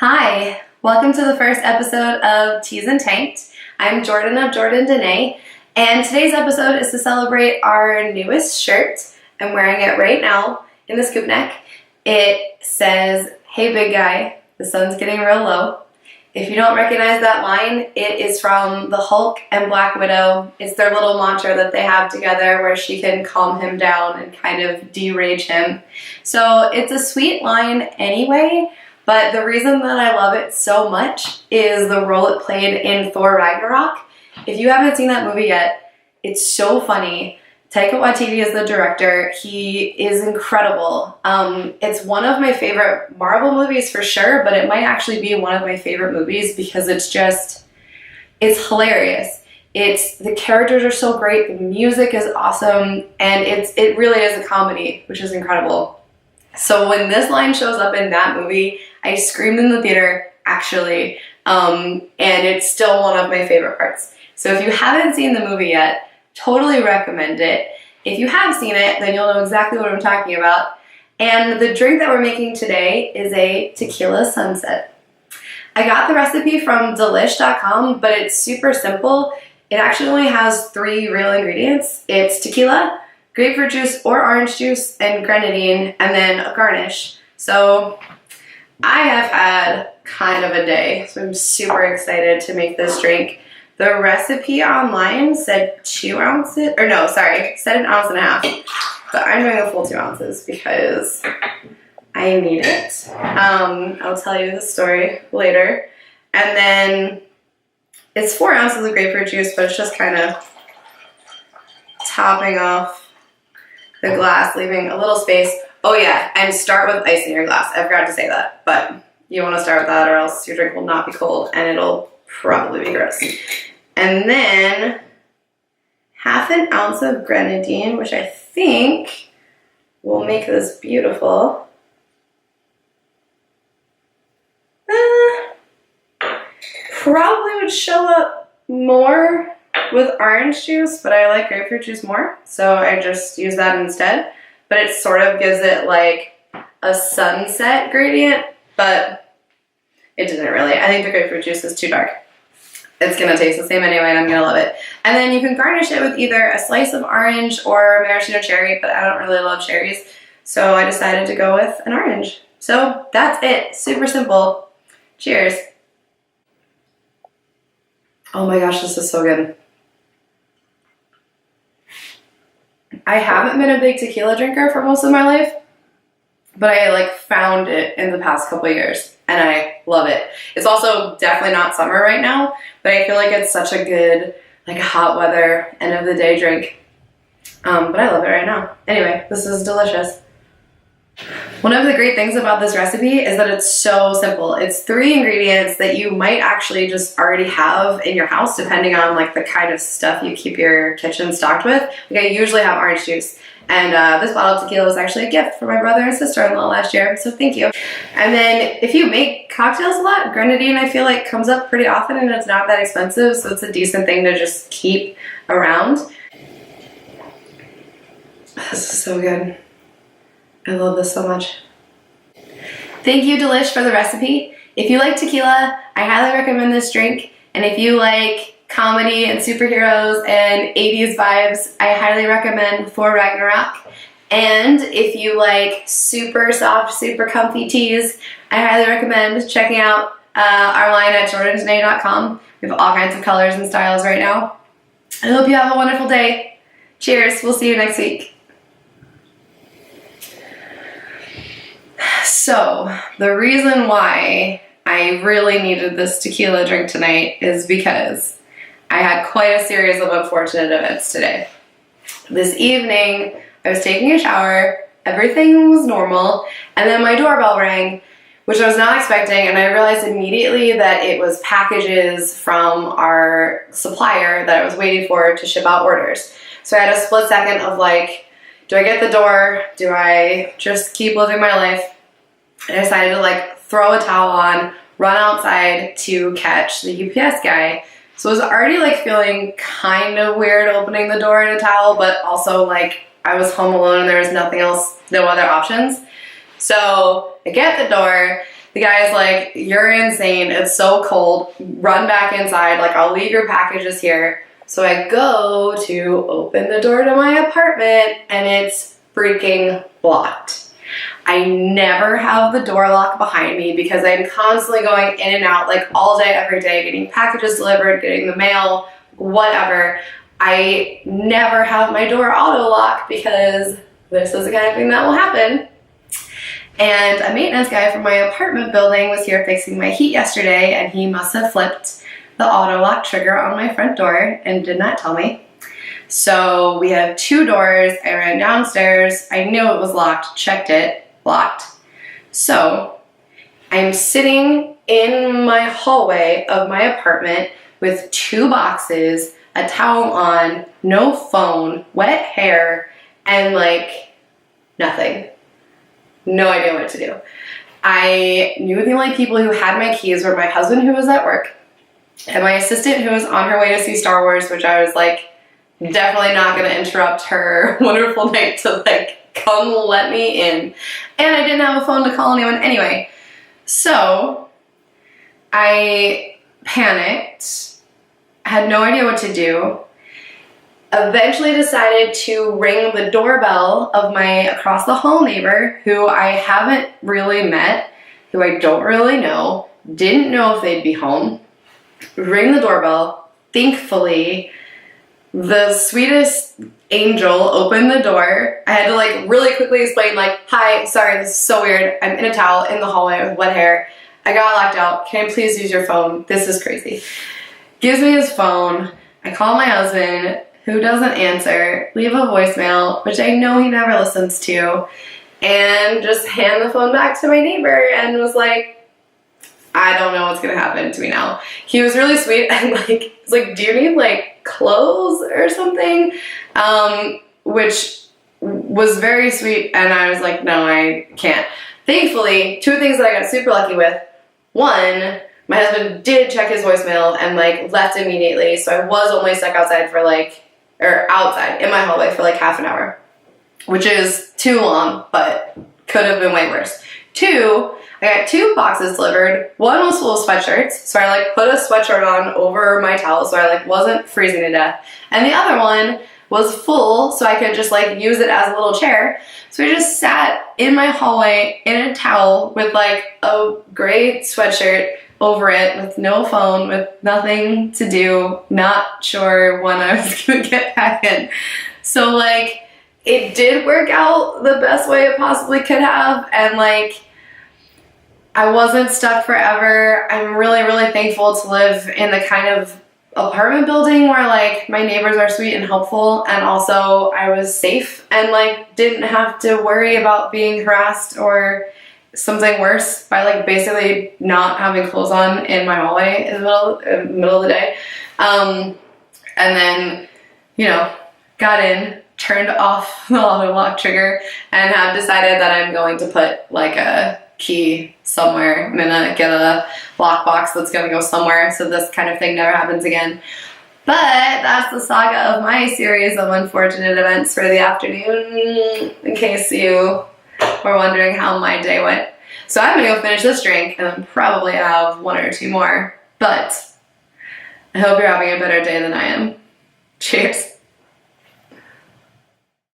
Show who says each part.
Speaker 1: Hi, welcome to the first episode of Teas and Tanked. I'm Jordan of Jordan Danae, and today's episode is to celebrate our newest shirt. I'm wearing it right now in the scoop neck. It says, "Hey big guy, the sun's getting real low." If you don't recognize that line, it is from the Hulk and Black Widow. It's their little mantra that they have together where she can calm him down and kind of de-rage him. So it's a sweet line anyway. But the reason that I love it so much is the role it played in Thor Ragnarok. If you haven't seen that movie yet, it's so funny. Taika Waititi is the director. He is incredible. It's one of my favorite Marvel movies for sure, but it might actually be one of my favorite movies because it's hilarious. The characters are so great, the music is awesome, and it really is a comedy, which is incredible. So when this line shows up in that movie, I screamed in the theater, actually, and it's still one of my favorite parts. So if you haven't seen the movie yet, totally recommend it. If you have seen it, then you'll know exactly what I'm talking about. And the drink that we're making today is a Tequila Sunset. I got the recipe from delish.com, but it's super simple. It actually only has 3 real ingredients. It's tequila, grapefruit juice or orange juice, and grenadine, and then a garnish. So I have had kind of a day, so I'm super excited to make this drink. The recipe online said 2 ounces, or no, sorry, said 1.5 ounces, but I'm doing a full 2 ounces because I need it. I'll tell you the story later. And then it's 4 ounces of grapefruit juice, but it's just kind of topping off the glass, leaving a little space. Oh yeah, and start with ice in your glass. I forgot to say that, but you want to start with that or else your drink will not be cold and it'll probably be gross. And then 1/2 ounce of grenadine, which I think will make this beautiful. Probably would show up more with orange juice, but I like grapefruit juice more, so I just use that instead. But it sort of gives it like a sunset gradient, but it didn't really. I think the grapefruit juice is too dark. It's gonna taste the same anyway, and I'm gonna love it. And then you can garnish it with either a slice of orange or maraschino cherry, but I don't really love cherries, so I decided to go with an orange. So that's it, super simple. Cheers. Oh my gosh, this is so good. I haven't been a big tequila drinker for most of my life, but I found it in the past couple of years and I love it. It's also definitely not summer right now, but I feel like it's such a good hot weather end of the day drink. But I love it right now. Anyway, this is delicious. One of the great things about this recipe is that it's so simple. It's 3 ingredients that you might actually just already have in your house, depending on the kind of stuff you keep your kitchen stocked with. I usually have orange juice, and this bottle of tequila was actually a gift for my brother and sister-in-law last year, so thank you. And then if you make cocktails a lot, grenadine I feel like comes up pretty often, and it's not that expensive, so it's a decent thing to just keep around. This is so good. I love this so much. Thank you, Delish, for the recipe. If you like tequila, I highly recommend this drink. And if you like comedy and superheroes and 80s vibes, I highly recommend Thor Ragnarok. And if you like super soft, super comfy teas, I highly recommend checking out our line at jordandanae.com. We have all kinds of colors and styles right now. I hope you have a wonderful day. Cheers. We'll see you next week. So, the reason why I really needed this tequila drink tonight is because I had quite a series of unfortunate events today. This evening, I was taking a shower, everything was normal, and then my doorbell rang, which I was not expecting, and I realized immediately that it was packages from our supplier that I was waiting for to ship out orders. So I had a split second of do I get the door? Do I just keep living my life? I decided to throw a towel on, run outside to catch the UPS guy. So I was already feeling kind of weird opening the door in a towel, but also I was home alone and there was nothing else, no other options. So I get the door The guy's like, you're insane. It's so cold. Run back inside. Like, I'll leave your packages here. So I go to open the door to my apartment and it's freaking locked. I never have the door locked behind me because I'm constantly going in and out like all day, every day, getting packages delivered, getting the mail, whatever. I never have my door auto lock because this is the kind of thing that will happen. And a maintenance guy from my apartment building was here fixing my heat yesterday, and he must have flipped the auto lock trigger on my front door and did not tell me. So we have 2 doors. I ran downstairs. I knew it was locked, checked it, locked. So I'm sitting in my hallway of my apartment with 2 boxes, a towel on, no phone, wet hair, and like nothing. No idea what to do. I knew the only people who had my keys were my husband, who was at work, and my assistant, who was on her way to see Star Wars, which I was like, definitely not going to interrupt her wonderful night to like come let me in. And I didn't have a phone to call anyone anyway. So I panicked, had no idea what to do. Eventually decided to ring the doorbell of my across the hall neighbor, who I haven't really met, who I don't really know, didn't know if they'd be home. Ring the doorbell. Thankfully, the sweetest angel opened the door. I had to like really quickly explain like, hi, sorry, this is so weird. I'm in a towel in the hallway with wet hair. I got locked out. Can I please use your phone? This is crazy. Gives me his phone. I call my husband, who doesn't answer, leave a voicemail, which I know he never listens to, and just hand the phone back to my neighbor and was like, I don't know what's gonna happen to me now. He was really sweet and like, he's like, do you need like clothes or something? Which was very sweet, and I was like, no, I can't. Thankfully, 2 things that I got super lucky with. 1, my husband did check his voicemail and like left immediately, so I was only stuck outside for like, or outside in my hallway for like half an hour, which is too long, but could have been way worse. 2, I got 2 boxes delivered. 1 was full of sweatshirts, so I like put a sweatshirt on over my towel so I like wasn't freezing to death. And the other one was full, so I could just like use it as a little chair. So I just sat in my hallway in a towel with like a gray sweatshirt over it, with no phone, with nothing to do, not sure when I was gonna get back in. So like, it did work out the best way it possibly could have, and like, I wasn't stuck forever. I'm really, really thankful to live in the kind of apartment building where like my neighbors are sweet and helpful, and also I was safe and like didn't have to worry about being harassed or something worse by like basically not having clothes on in my hallway in the middle of the day. And then, you know, got in, turned off the auto lock trigger, and have decided that I'm going to put like a key somewhere. I'm gonna get a lockbox that's gonna go somewhere so this kind of thing never happens again. But that's the saga of my series of unfortunate events for the afternoon, in case you were wondering how my day went. So I'm gonna go finish this drink and then probably have 1 or 2 more. But I hope you're having a better day than I am. Cheers.